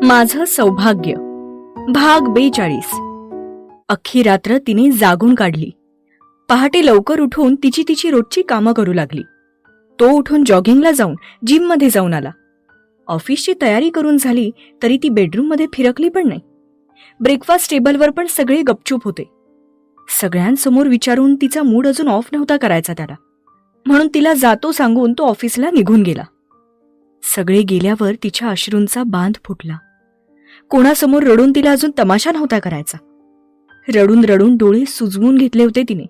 माझं सौभाग्य भाग 42. अख्खी रात्र तिने जागून काढली. पहाटे लवकर उठून तिची रोजची कामं करू लागली. तो उठून जॉगिंगला जाऊन जिममध्ये जाऊन आला. ऑफिसची तयारी करून झाली तरी ती बेडरूममध्ये फिरकली पण नाही. ब्रेकफास्ट टेबलवर पण सगळे गपचूप होते. सगळ्यांसमोर विचारून तिचा मूड अजून ऑफ नव्हता करायचा त्याला, म्हणून तिला जातो सांगून तो ऑफिसला निघून गेला. सगळे गेल्यावर तिच्या अश्रूंचा बांध फुटला. कोणासमोर रडून तिला अजून तमाशा नव्हता करायचा. रडून रडून डोळे सुजवून घेतले होते तिने.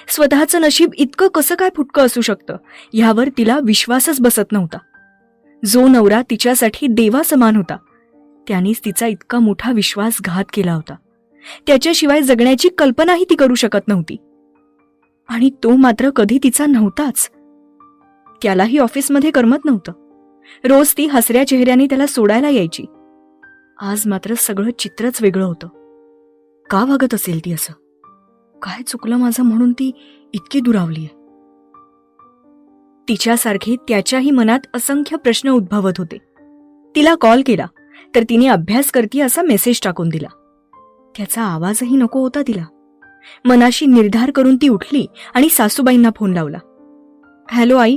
स्वतःचं नशीब इतकं कसं काय फुटकं असू शकतं ह्यावर तिला विश्वासच बसत नव्हता. जो नवरा तिच्यासाठी देवा समान होता त्यानेच तिचा इतका मोठा विश्वासघात केला होता. त्याच्याशिवाय जगण्याची कल्पनाही ती करू शकत नव्हती. आणि तो मात्र कधी तिचा नव्हताच. त्यालाही ऑफिसमध्ये करमत नव्हतं. रोज ती हसऱ्या चेहऱ्याने त्याला सोडायला यायची. आज मात्र सगळं चित्रच वेगळं होतं. का वागत असेल ती असं? काय चुकलं माझं म्हणून ती इतकी दुरावलीय? तिच्यासारखे त्याच्याही मनात असंख्य प्रश्न उद्भवत होते. तिला कॉल केला तर तिने अभ्यास करती असा मेसेज टाकून दिला. त्याचा आवाजही नको होता तिला. मनाशी निर्धार करून ती उठली आणि सासूबाईंना फोन लावला. हॅलो आई.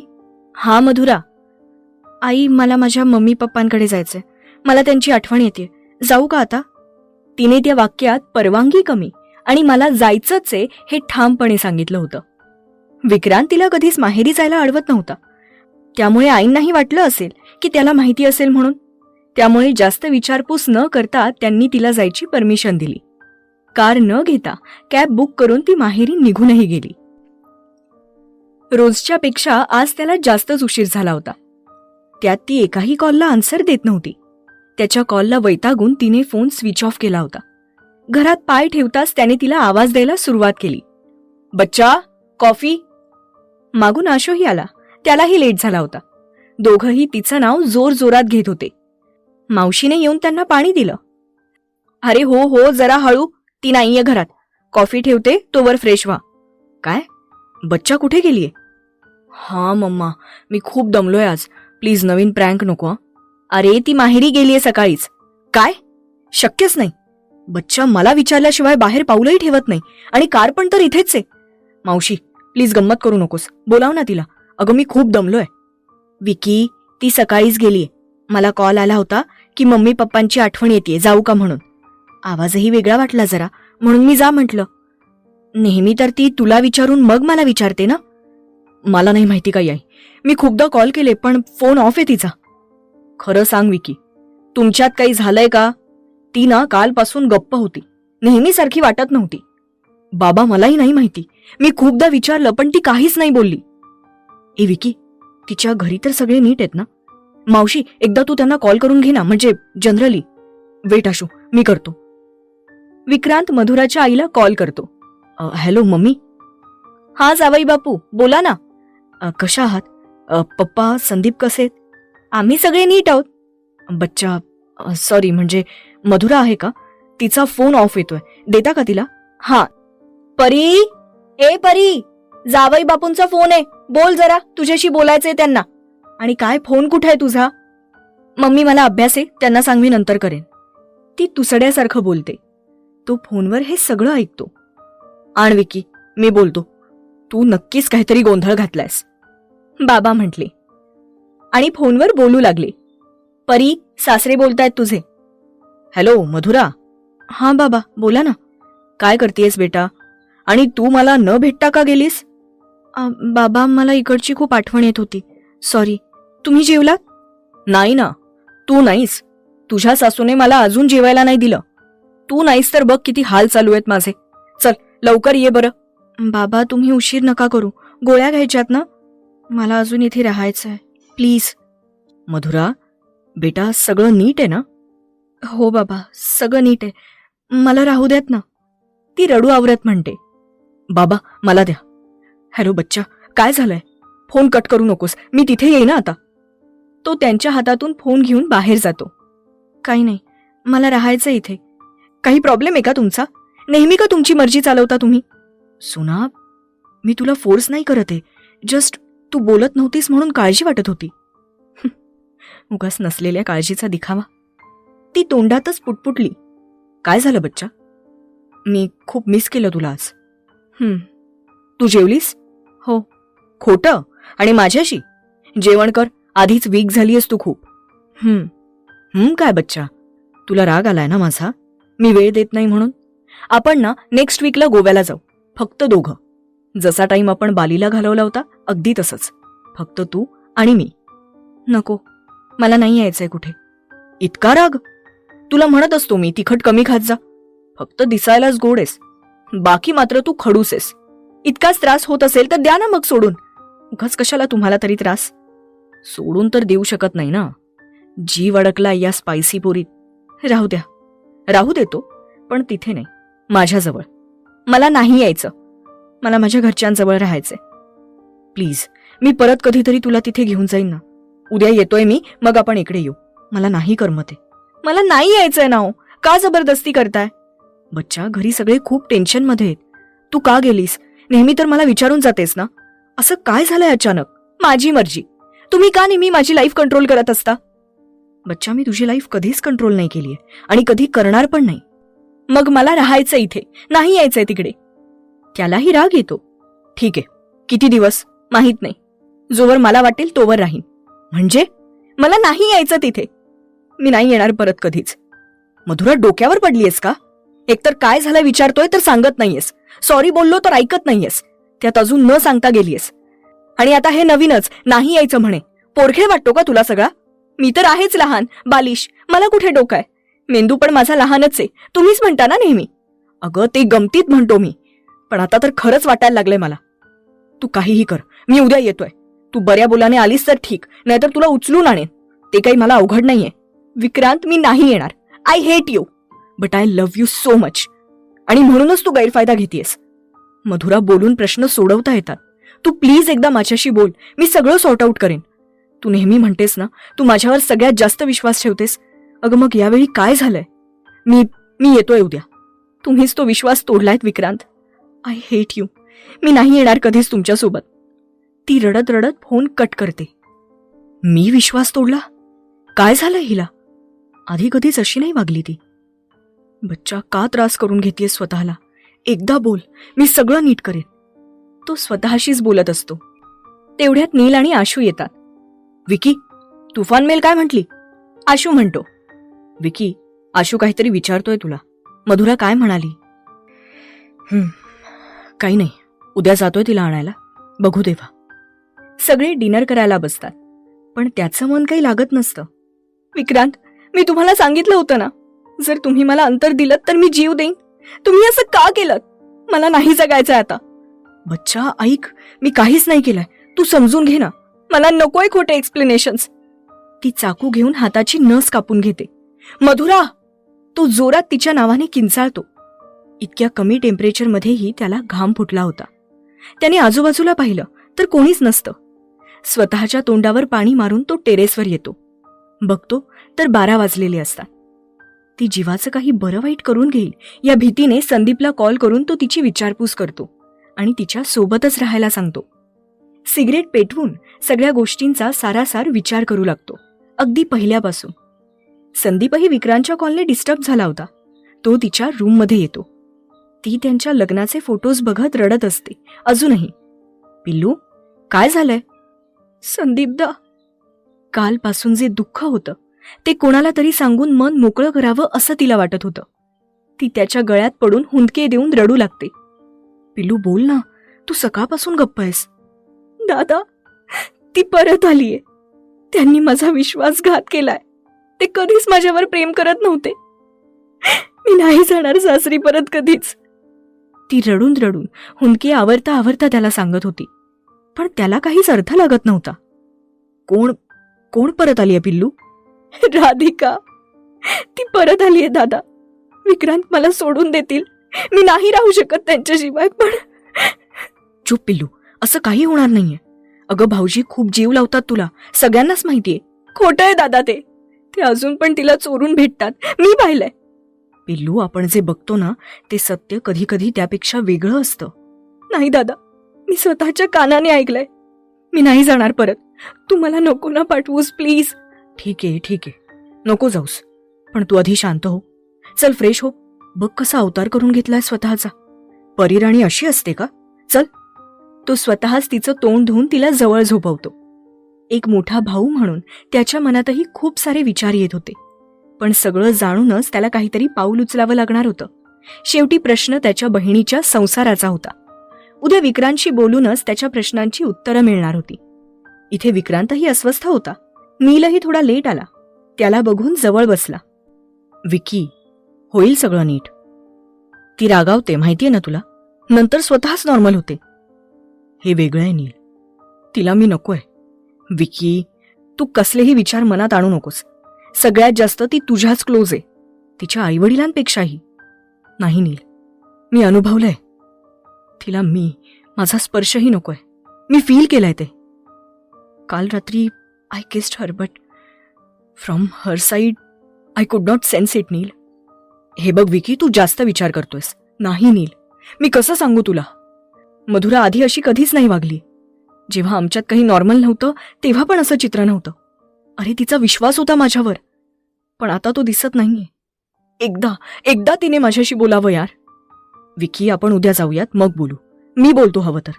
हा मधुरा. आई, मला माझ्या मम्मी पप्पांकडे जायचंय. मला त्यांची आठवण येते. जाऊ का आता? तिने त्या वाक्यात परवानगी कमी आणि मला जायचंच आहे हे ठामपणे सांगितलं होतं. विक्रांत तिला कधीच माहेरी जायला अडवत नव्हता. त्यामुळे आईंनाही वाटलं असेल की त्याला माहिती असेल म्हणून. त्यामुळे जास्त विचारपूस न करता त्यांनी तिला जायची परमिशन दिली. कार न घेता कॅब बुक करून ती माहेरी निघूनही गेली. रोजच्या पेक्षा आज त्याला जास्तच उशीर झाला होता. त्यात ती एकाही कॉलला आन्सर देत नव्हती. त्याच्या कॉलला वैतागून तिने फोन स्विच ऑफ केला होता. घरात पाय ठेवताच त्याने तिला आवाज द्यायला सुरुवात केली. बच्चा, कॉफी. मागून आशोही आला. त्यालाही लेट झाला होता. दोघंही तिचं नाव जोर जोरात घेत होते. मावशीने येऊन त्यांना पाणी दिलं. अरे हो हो, जरा हळू, ती नाहीये घरात. कॉफी ठेवते, तोवर फ्रेश व्हा. काय? बच्चा कुठे गेलीये? हा मम्मा, मी खूप दमलोय आज. प्लीज नवीन प्रँक नको. अरे ती माहेरी गेलीये सकाळीच. काय? शक्यच नाही. बच्चा मला विचारल्याशिवाय बाहेर पाऊलही ठेवत नाही आणि कार पण तर इथेच आहे. मावशी प्लीज गंमत करू नकोस, बोलाव ना तिला. अगं मी खूप दमलोय. विकी, ती सकाळीच गेलीये. मला कॉल आला होता की मम्मी पप्पांची आठवण येतेय, जाऊ का म्हणून. आवाजही वेगळा वाटला जरा, म्हणून मी जा म्हटलं. नेहमी तर ती तुला विचारून मग मला विचारते ना. मला नाही माहिती काही आहे. मी खूपदा कॉल केले पण फोन ऑफ आहे तिचा. खरं सांग विकी, तुमच्यात काही झालंय का? ती ना कालपासून गप्प होती. नेहमीसारखी वाटत नव्हती. बाबा मलाही नाही माहिती. मी खूपदा विचारलं पण ती काहीच नाही बोलली. ए विकी, तिच्या घरी तर सगळे नीट आहेत ना? मावशी एकदा तू त्यांना कॉल करून घे ना, म्हणजे जनरली. वेट आशू, मी करतो. विक्रांत मधुराच्या आईला कॉल करतो. Hello mummy. हा जावई बापू, बोला ना. कशा आहात? पप्पा, संदीप कसे आहेत? आम्ही सगळे नीट आहोत. बच्चा, सॉरी, म्हणजे मधुरा आहे का? तिचा फोन ऑफ येतोय, देता का तिला? हा. परी, ए परी, जावई बापूंचा फोन आहे, बोल जरा, तुझ्याशी बोलायचंय त्यांना. आणि काय, फोन कुठे आहे तुझा? मम्मी मला अभ्यास आहे, त्यांना सांग मी नंतर करेन. ती तुसड्यासारखं बोलते. तो फोनवर हे सगळं ऐकतो. आण विकी, मी बोलतो. तू नक्कीच काहीतरी गोंधळ घातलायस, बाबा म्हटले आणि फोनवर बोलू लागले. परी, सासरे बोलतायत तुझे. हॅलो मधुरा. हा बाबा, बोला ना. काय करतेयस बेटा? आणि तू मला न भेटता का गेलीस? बाबा, मला इकडची खूप आठवण येत होती, सॉरी. तुम्ही जेवलात? नाही ना. तू नाहीस. तुझ्या सासूने मला अजून जेवायला नाही दिलं. तू नाहीस तर बघ किती हाल चालू आहेत माझे. चल लवकर ये बरं. बाबा, तुम्ही उशीर नका करू. गोळ्या घ्यायच्यात ना? मला अजून इथे राहायचंय, प्लीज. मधुरा बेटा, सगळं नीट आहे ना? हो बाबा, सगळं नीट आहे. मला राहू द्यात ना. ती रडू आवरत म्हणते. बाबा मला द्या. हॅलो बच्चा, काय झालंय? फोन कट करू नकोस, मी तिथे येईन आता. तो त्यांच्या हातातून फोन घेऊन बाहेर जातो. काही नाही, मला राहायचं इथे. काही प्रॉब्लेम आहे का तुमचा? नेहमी का तुमची मर्जी चालवता तुम्ही? सुना, मी तुला फोर्स नाही करत आहे. जस्ट तू बोलत नव्हतीस म्हणून काळजी वाटत होती. उगाच नसलेल्या काळजीचा दिखावा. ती ती तोंडातच पुटपुटली. काय झालं बच्चा? मी खूप मिस केलं तुला आज. तू जेवलीस? हो. खोटं? आणि माझ्याशी? जेवण कर, आधीच वीक झालीयस तू खूप. काय बच्चा, तुला राग आलाय ना माझा? मी वेळ देत नाही म्हणून? आपण ना नेक्स्ट वीकला गोव्याला जाऊ, फक्त दोघं. जसा टाइम आपण बालीला घालवला होता अगदी तसंच, फक्त तू आणि मी. नको, मला नाही यायचंय कुठे. इतका राग? तुला म्हणत असतो मी तिखट कमी खात जा. फक्त दिसायलाच गोड आहेस, बाकी मात्र तू खडूस आहेस. इतकाच त्रास होत असेल तर द्या ना मग सोडून. उगाच कशाला तुम्हाला तरी त्रास? सोडून तर देऊ शकत नाही ना. जीव अडकला या स्पायसी पोरीत. राहू द्या. राहू देतो, पण तिथे नाही, माझ्याजवळ. मला नाही यायचं. मला माझ्या घरच्यांजवळ राहायचंय. प्लीज, मी परत कधीतरी तुला तिथे घेऊन जाईन ना. उद्या येतोय मी, मग आपण इकडे येऊ. मला नाही करमते. मला नाही यायचंय ना हो. का जबरदस्ती करताय? बच्चा, घरी सगळे खूप टेन्शनमध्ये आहेत. तू का गेलीस? नेहमी तर मला विचारून जातेस ना. असं काय झालंय अचानक? माझी मर्जी. तुम्ही का नेहमी माझी लाईफ कंट्रोल करत असता? बच्चा, मी तुझी लाईफ कधीच कंट्रोल नाही केलीये आणि कधी करणार पण नाही. मग मला राहायचं इथे, नाही यायचंय तिकडे. त्यालाही राग येतो. ठीक आहे, किती दिवस माहित नाही. जोवर मला वाटेल तोवर राहीन. म्हणजे मला नाही यायचं तिथे. मी नाही येणार परत कधीच. मधुरा, डोक्यावर पडलीयस का? एकतर काय झालं विचारतोय तर सांगत नाहीयेस. सॉरी बोललो तर ऐकत नाहीयेस. त्यात अजून न सांगता गेलीयस. आणि आता हे नवीनच नाही यायचं म्हणे. पोरखेळ वाटतो का तुला सगळा? मी तर आहेच लहान, बालिश. मला कुठे डोकं आहे? मेंदू पण माझा लहानच आहे. तुम्हीच म्हणता ना नेहमी. अगं, ते गमतीत म्हणतो मी, पण आता तर खरंच वाटायला लागलंय मला. तू काहीही कर, मी उद्या येतोय. तू बऱ्या बोलाने आलीस तर ठीक, नाहीतर तुला उचलून आणेन. ते काही मला अवघड नाहीये. विक्रांत, मी नाही येणार. I hate you, but I love you so much. आणि म्हणूनच तू गैरफायदा घेतेयस. मधुरा, बोलून प्रश्न सोडवता येतात. तू प्लीज एकदा माझ्याशी बोल, मी सगळं सॉर्ट आउट करेन. तू नेहमी म्हणतेस ना तू माझ्यावर सगळ्यात जास्त विश्वास ठेवतेस. अगं, मग यावेळी काय झालंय? मी येतोय उद्या. तुम्हीच तो विश्वास तोडलायत विक्रांत. I hate you. मी नाही येणार कधीच तुमच्यासोबत. ती रडत रडत फोन कट करते. मी विश्वास तोडला? काय झालंय हिला? आधी कधीच अशी नाही वागली ती. बच्चा, का त्रास करून घेतेय स्वतःला? एकदा बोल, मी सगळं नीट करेन. तो स्वतःशीच बोलत असतो. तेवढ्यात नील आणि आशू येतात. विकी, तुफान मेल काय म्हटली? आशू म्हणतो. विकी, आशू काहीतरी विचारतोय तुला. मधुरा काय म्हणाली? काही नाही, उद्या जातोय तिला आणायला, बघू तेव्हा. सगळे डिनर करायला बसतात, पण त्याचं मन काही लागत नसतं. विक्रांत, मी तुम्हाला सांगितलं होतं ना, जर तुम्ही मला अंतर दिलं तर मी जीव देईन. तुम्ही असं का केलं? मला नाही जगायचंय आता. बच्चा, ऐक, मी काहीच नाही केलंय. तू समजून घे ना. मला नकोय खोटे एक्सप्लेनेशन्स. ती चाकू घेऊन हाताची नस कापून घेते. मधुरा, तो जोरात तिच्या नावाने किंचाळतो. इतक्या कमी टेम्परेचरमध्येही त्याला घाम फुटला होता. त्याने आजूबाजूला पाहिलं तर कोणीच नसतं. स्वतःच्या तोंडावर पाणी मारून तो टेरेसवर येतो. बघतो तर 12 वाजलेले असतात. ती जीवाचं काही बरं वाईट करून घेईल या भीतीने संदीपला कॉल करून तो तिची विचारपूस करतो आणि तिच्या सोबतच राहायला सांगतो. सिगरेट पेटवून सगळ्या गोष्टींचा सारासार विचार करू लागतो, अगदी पहिल्यापासून. संदीपही विक्रांतच्या कॉलने डिस्टर्ब झाला होता. तो तिच्या रूममध्ये येतो. ती त्यांच्या लग्नाचे फोटोज बघत रडत असते अजूनही. पिल्लू, काय झालंय? संदीपदा, कालपासून जे दुःख होतं ते कोणाला तरी सांगून मन मोकळं करावं असं तिला वाटत होतं. ती त्याच्या गळ्यात पडून हुंदके देऊन रडू लागते. पिल्लू, बोल ना, तू सकाळपासून गप्प आहेस. दादा, ती परत आलीये. त्यांनी माझा विश्वासघात केलाय. ते कधीच माझ्यावर प्रेम करत नव्हते. मी नाही जाणार सासरी परत कधीच. ती रडून रडून हुंदके आवरता आवरता त्याला सांगत होती, पण त्याला काहीच अर्थ लागत नव्हता. कोण परत आलीये पिल्लू? राधिका, ती परत आलीये दादा. विक्रांत मला सोडून देतील. मी नाही राहू शकत त्यांच्याशिवाय. पण चुप पिल्लू, असं काही होणार नाहीये. अगं, भाऊजी खूप जीव लावतात तुला, सगळ्यांनाच माहितीये. खोटं आहे दादा ते अजून पण तिला चोरून भेटतात. मी पाहिलंय. पिल्लू, आपण जे बघतो ना ते सत्य कधी कधी त्यापेक्षा वेगळं असतं. नाही दादा, मी स्वतःच्या कानाने ऐकलंय. मी नाही जाणार परत. तू मला नको ना पाठवूस प्लीज. ठीक आहे, नको जाऊस. पण तू आधी शांत हो. चल फ्रेश हो. बघ कसा अवतार करून घेतलाय स्वतःचा. परीराणी अशी असते का? चल. तो स्वतःच तिचं तोंड धुवून तिला जवळ झोपवतो. एक मोठा भाऊ म्हणून त्याच्या मनातही खूप सारे विचार येत होते. पण सगळं जाणूनच त्याला काहीतरी पाऊल उचलावं लागणार होतं. शेवटी प्रश्न त्याच्या बहिणीच्या संसाराचा होता. उद्या विक्रांतशी बोलूनच त्याच्या प्रश्नांची उत्तरं मिळणार होती. इथे विक्रांतही अस्वस्थ होता. नीलही थोडा लेट आला. त्याला बघून जवळ बसला. विकी, होईल सगळं नीट. ती रागावते माहितीये ना तुला, नंतर स्वतःच नॉर्मल होते. हे वेगळं आहे नील, तिला मी नकोय. विकी, तू कसलेही विचार मनात आणू नकोस. सगळ्यात जास्त ती तुझ्याच क्लोज आहे, तिच्या आईवडिलांपेक्षाही. नाही नील, मी अनुभवलंय. तिला माझा स्पर्शही नकोय. मी फील केलंय ते. काल रात्री I kissed her, but from her side I could not sense it Neel. हे बघ विकी, तू जास्त विचार करतोयस. नाही नील, मी कसं सांगू तुला. मधुरा आधी अशी कधीच नाही वागली. जेव्हा आमच्यात काही नॉर्मल नव्हतं तेव्हा पण असं चित्र नव्हतं. अरे तिचा विश्वास होता माझ्यावर, पण आता तो दिसत नाहीये. एकदा तिने माझ्याशी बोलावं यार. विकी, आपण उद्या जाऊयात, मग बोलू. मी बोलतो हवं तर.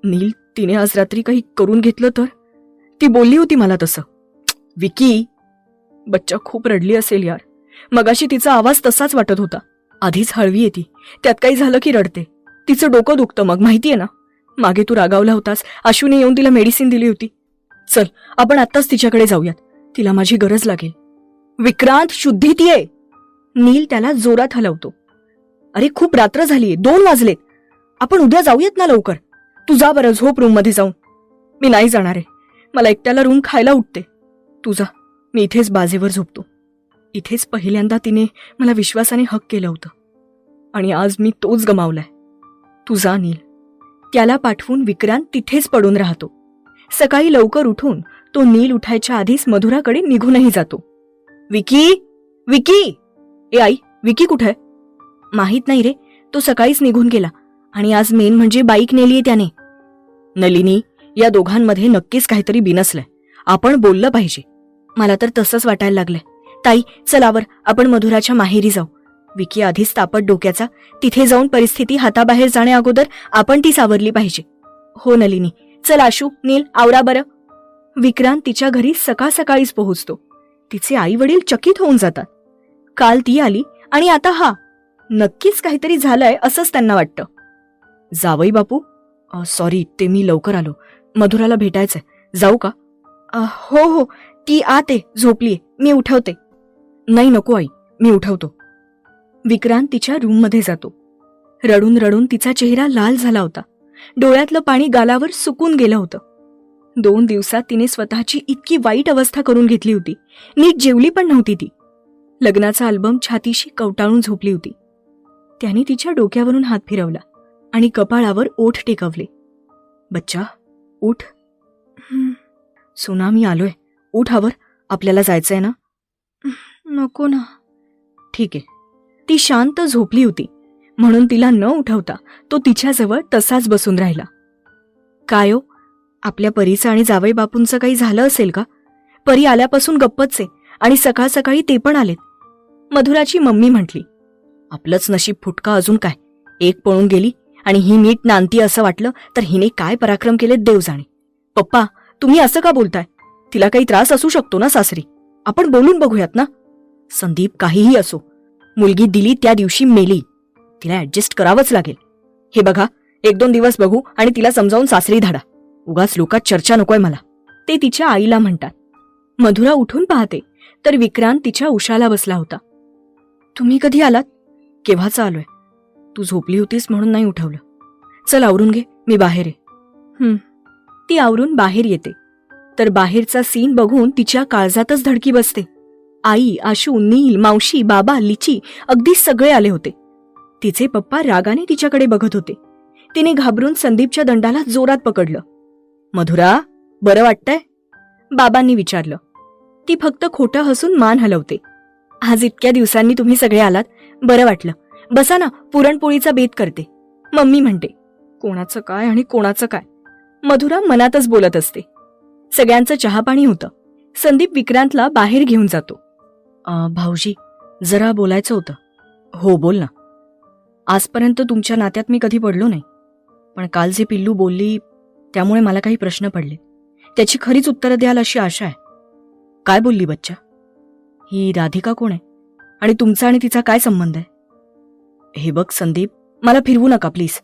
नील, तिने आज रात्री काही करून घेतलं तर? ती बोलली होती मला तसं. विकी, बच्चा खूप रडली असेल यार. मगाशी तिचा आवाज तसाच वाटत होता. आधीच हळवी येते, त्यात काही झालं की रडते. तिचं डोकं दुखतं मग, माहितीये ना. मागे तू रागावला होतास, आशूने येऊन तिला मेडिसिन दिली होती. चल, आपण आत्ताच तिच्याकडे जाऊयात. तिला माझी गरज लागेल. विक्रांत, शुद्धीत ये. नील त्याला जोरात हलवतो. अरे खूप रात्र झालीये, 2 वाजलेत. आपण उद्या जाऊयात ना लवकर. तू जा बरं, झोप रूम मध्ये जाऊन. मी नाही जाणार आहे. मला एकट्याला रूम खायला उठते. तू जा, मी इथेच बाजेवर झोपतो. इथेच पहिल्यांदा तिने मला विश्वासाने हक केलं होतं, आणि आज मी तोच गमावलाय. तू जा नील. त्याला पाठवून विक्रांत तिथेच पडून राहतो. सकाळी लवकर उठून तो नील उठायच्या आधीच मधुराकडे निघूनही जातो. विकी, विकी. ए आई, विकी कुठे? माहित नाही रे, तो सकाळीच निघून गेला. आणि आज मेन म्हणजे बाईक नेलीये त्याने. नलिनी, या दोघांमध्ये नक्कीच काहीतरी बिनसलंय. आपण बोललं पाहिजे. मला तर तसंच वाटायला लागलंय. ताई, चलावर आपण मधुराच्या माहेरी जाऊ. विकी आधीच तापट डोक्याचा. तिथे जाऊन परिस्थिती हाताबाहेर जाण्या अगोदर आपण ती सावरली पाहिजे. हो नलिनी, चल आशू, नील, आवरा बरं. विक्रांत तिच्या घरी सकाळीच पोहोचतो. तिचे आई वडील चकित होऊन जातात. काल ती आली आणि आता हा. नक्कीच काहीतरी झालंय असंच त्यांना वाटतं. जावई बापू, सॉरी, ते मी लवकर आलो. मधुराला भेटायचंय. जाऊ का? हो, ती आत आहे, झोपलीये. मी उठवते. नाही नको आई, मी उठवतो. विक्रांत तिच्या रूममध्ये जातो. रडून रडून तिचा चेहरा लाल झाला होता. डोळ्यातलं पाणी गालावर सुकून गेलं होतं. 2 दिवसात तिने स्वतःची इतकी वाईट अवस्था करून घेतली होती. नीट जेवली पण नव्हती ती. लग्नाचा अल्बम छातीशी कवटाळून झोपली होती. त्याने तिच्या डोक्यावरून हात फिरवला आणि कपाळावर ओठ टेकवले. बच्चा, उठ. सोना, मी आलोय. उठ हवर, आपल्याला जायचंय ना. नको ना. ठीक आहे. ती शांत झोपली होती, म्हणून तिला न उठवता तो तिच्याजवळ तसाच बसून राहिला. काय हो, आपल्या परीचं आणि जावई बापूंचं काही झालं असेल का? परी आल्यापासून गप्पच आहे, आणि सकाळी ते पण आलेत. मधुराची मम्मी म्हटली. आपलंच नशीब फुटका, अजून काय. एक पळून गेली आणि ही नीट नांदती असं वाटलं तर हिने काय पराक्रम केलेत देव जाणे. पप्पा, तुम्ही असं का बोलताय? तिला काही त्रास असू शकतो ना सासरी. आपण बोलून बघूयात ना. संदीप, काहीही असो, मुलगी दिली त्या दिवशी मेली. तिला ऍडजस्ट करावंच लागेल. हे बघा, 1-2 दिवस बघू आणि तिला समजावून सासरी धाडा. उगाच लोकात चर्चा नकोय मला. ते तिच्या आईला म्हणतात. मधुरा उठून पाहते तर विक्रांत तिच्या उशाला बसला होता. तुम्ही कधी आलात? केव्हाचा आलोय. तू झोपली होतीस म्हणून नाही उठवलं. चल आवरून घे, मी बाहेर आहे. ती आवरून बाहेर येते तर बाहेरचा सीन बघून तिच्या काळजातच धडकी बसते. आई, आशू, नील, मावशी, बाबा, लिची, अगदी सगळे आले होते. तिचे पप्पा रागाने तिच्याकडे बघत होते. तिने घाबरून संदीपच्या दंडाला जोरात पकडलं. मधुरा, बरं वाटतंय? बाबांनी विचारलं. ती फक्त खोटं हसून मान हलवते. आज इतक्या दिवसांनी तुम्ही सगळे आलात, बरं वाटलं. बसा ना, पुरणपोळीचा बेत करते. मम्मी म्हणते. कोणाचं काय आणि कोणाचं काय, मधुरा मनातच बोलत असते. सगळ्यांचं चहापाणी होतं. संदीप विक्रांतला बाहेर घेऊन जातो. भाऊजी, जरा बोलायचं होतं. हो, बोल ना. आजपर्यंत तुमच्या नात्यात मी कधी पडलो नाही, पण काल जे पिल्लू बोलली त्यामुळे मला काही प्रश्न पडले. त्याची खरीच उत्तरं द्याल अशी आशा आहे. काय बोलली बच्चा? ही राधिका कोण आहे आणि तुमचा आणि तिचा काय संबंध आहे? हे बघ संदीप, मला फिरवू नका प्लीज.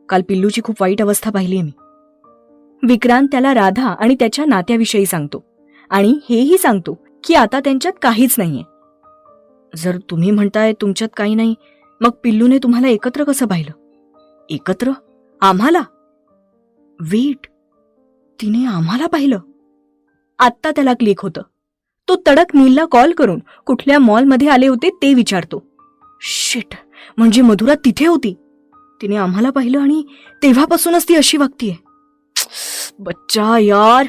काल पिल्लूची खूप वाईट अवस्था पाहिली आहे मी. विक्रांत त्याला राधा आणि त्याच्या नात्याविषयी सांगतो आणि हेही सांगतो की आता त्यांच्यात काहीच नाहीये. जर तुम्ही म्हणताय तुमच्यात काही नाही, मग पिल्लूने तुम्हाला एकत्र कसं पाहिलं? एकत्र? आम्हाला? वेट, तिने आम्हाला पाहिलं? आत्ता त्याला क्लिक होतं. तो तडक नीलला कॉल करून कुठल्या मॉलमध्ये आले होते ते विचारतो. शिट, म्हणजे मधुरा तिथे होती. तिने आम्हाला पाहिलं आणि तेव्हापासूनच ती अशी वागतीये. बच्चा यार.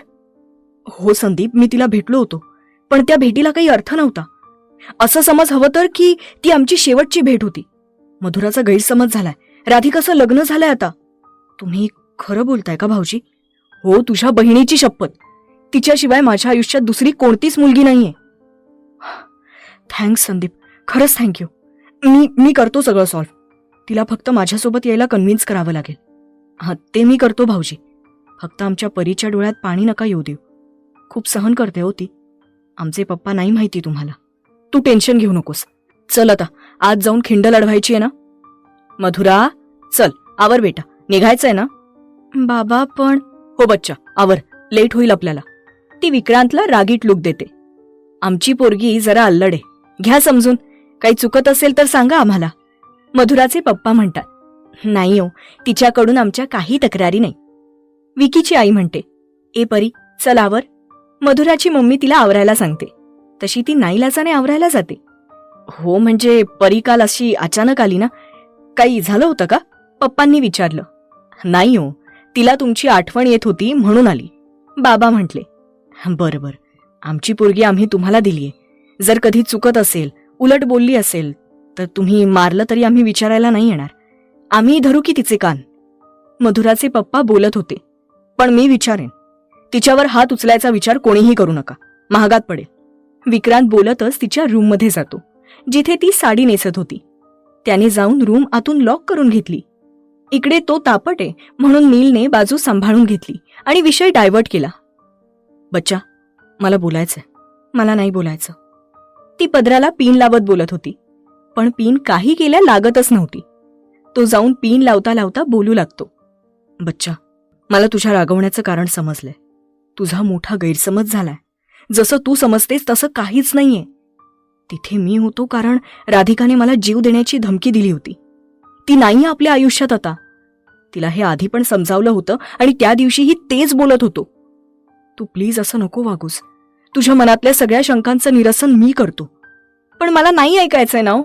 हो संदीप, मी तिला भेटलो होतो, पण त्या भेटीला काही अर्थ नव्हता. असं समज हवं तर की ती आमची शेवटची भेट होती. मधुराचा गैरसमज झालाय. राधिकाचं लग्न झालंय आता. तुम्ही खरं बोलताय का भाऊजी? हो, तुझ्या बहिणीची शपथ. तिच्याशिवाय माझ्या आयुष्यात दुसरी कोणतीच मुलगी नाहीये. थँक्स संदीप, खरंच थँक्यू. मी करतो सगळं सॉल्व्ह. तिला फक्त माझ्यासोबत यायला कन्व्हिन्स करावं लागेल. हां, ते मी करतो भाऊजी. फक्त आमच्या परीच्या डोळ्यात पाणी नका येऊ देऊ. खूप सहन करते हो ती. आमचे पप्पा नाही माहिती तुम्हाला. तू टेन्शन घेऊ नकोस. चल आता, आज जाऊन खिंड लढवायची आहे ना? मधुरा, चल आवर बेटा, निघायचंय ना? बाबा पण. हो बच्चा, आवर, लेट होईल आपल्याला. ती विक्रांतला रागीट लुक देते. आमची पोरगी जरा अल्लड आहे, घ्या समजून. काही चुकत असेल तर सांगा आम्हाला. मधुराचे पप्पा म्हणतात. नाही हो, तिच्याकडून आमच्या काही तक्रारी नाही. विकीची आई म्हणते, ए परी, चल आवर. मधुराची मम्मी तिला आवरायला सांगते. तशी ती नाईलाजाने आवरायला जाते. हो, म्हणजे परी काल अशी अचानक आली ना? काही झालं होतं का? पप्पांनी विचारलं. नाही हो, तिला तुमची आठवण येत होती म्हणून आली, बाबा म्हटले. बरं, आमची पोरगी आम्ही तुम्हाला दिलीये. जर कधी चुकत असेल, उलट बोलली असेल तर तुम्ही मारलं तरी आम्ही विचारायला नाही येणार. आम्ही धरू की तिचे कान? मधुराचे पप्पा बोलत होते. पण मी विचारेन. तिच्यावर हात उचलायचा विचार कोणीही करू नका, महागात पडेल. विक्रांत बोलतच तिच्या रूममध्ये जातो, जिथे ती साडी नेसत होती. त्याने जाऊन रूम आतून लॉक करून घेतली. इकडे तो तापट आहे म्हणून नीलने बाजू सांभाळून घेतली आणि विषय डायव्हर्ट केला. बच्चा, मला बोलायचंय. मला नाही बोलायचं. ती पदराला पिन लावत बोलत होती, पण पिन काही केल्या लागतच नव्हती. तो जाऊन पिन लावता लावता बोलू लागतो. बच्चा, मला तुझ्या रागवण्याचं कारण समजलंय. तुझा मोठा गैरसमज झालाय. जसं तू समजतेस तसं काहीच नाहीये. तिथे मी होतो कारण राधिकाने मला जीव देण्याची धमकी दिली होती. ती नाही आपल्या आयुष्यात आता. तिला हे आधी पण समजावलं होतं आणि त्या दिवशीही तेच बोलत होतो. तू प्लीज असं नको वागूस. तुझ्या मनातल्या सगळ्या शंकांचं निरसन मी करतो. पण मला नाही ऐकायचंय ना.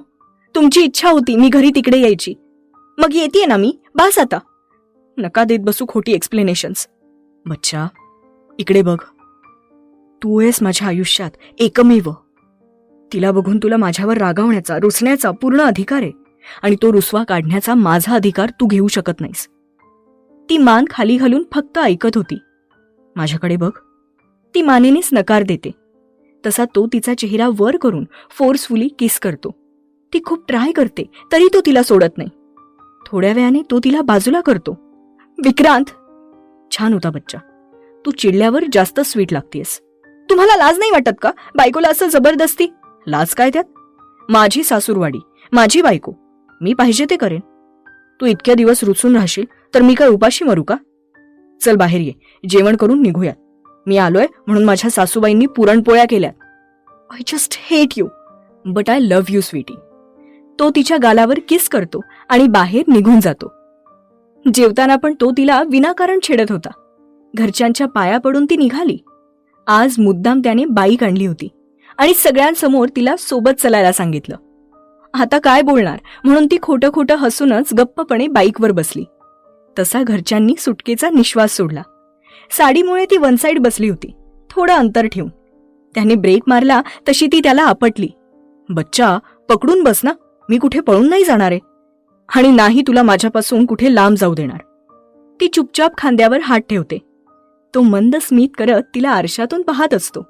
तुमची इच्छा होती मी घरी तिकडे यायची, मग येतेय ना मी. बास आता. नका देत बसू खोटी एक्सप्लेनेशन्स. बच्चा, इकडे बघ. तू आहेस माझ्या आयुष्यात एकमेव. तिला बघून तुला माझ्यावर रागावण्याचा, रुसण्याचा पूर्ण अधिकार आहे आणि तो रुसवा काढण्याचा माझा अधिकार तू घेऊ शकत नाहीस. ती मान खाली घालून फक्त ऐकत होती. माझ्याकडे बघ. ती मानेनेच नकार देते. तसा तो तिचा चेहरा वर करून फोर्सफुली किस करतो. ती खूप ट्राय करते तरी तो तिला सोडत नाही. थोड्या वेळाने तो तिला बाजूला करतो. विक्रांत, छान होता बच्चा. तू चिडल्यावर जास्त स्वीट लागतेस. तुम्हाला लाज नाही वाटत का बायकोला असं जबरदस्ती? लाज काय त्यात? माझी सासूरवाडी, माझी बायको, मी पाहिजे ते करेन. तू इतक्या दिवस रुसून राहशील तर मी काय उपाशी मरू का? चल बाहेर ये, जेवण करून निघूयात. मी आलोय म्हणून माझ्या सासूबाईंनी पुरणपोळ्या केल्यात. I just hate you but I love you sweetie. तो तिच्या गालावर किस करतो आणि बाहेर निघून जातो. जेवताना पण तो तिला विनाकारण छेडत होता. घरच्यांच्या पाया पडून ती निघाली. आज मुद्दाम त्याने बाईक आणली होती आणि सगळ्यांसमोर तिला सोबत चालायला सांगितलं. आता काय बोलणार म्हणून ती खोटं खोटं हसूनच गप्पपणे बाईकवर बसली. तसा घरच्यांनी सुटकेचा निश्वास सोडला. साडीमुळे ती वन साईड बसली होती, थोडं अंतर ठेवून. त्याने ब्रेक मारला तशी ती त्याला आपटली. बच्चा, पकडून बस ना, मी कुठे पळून नाही जाणार आहे आणि नाही तुला माझ्यापासून कुठे लांब जाऊ देणार. ती चुपचाप खांद्यावर हात ठेवते. तो मंद स्मित करत तिला आरशातून पाहत असतो.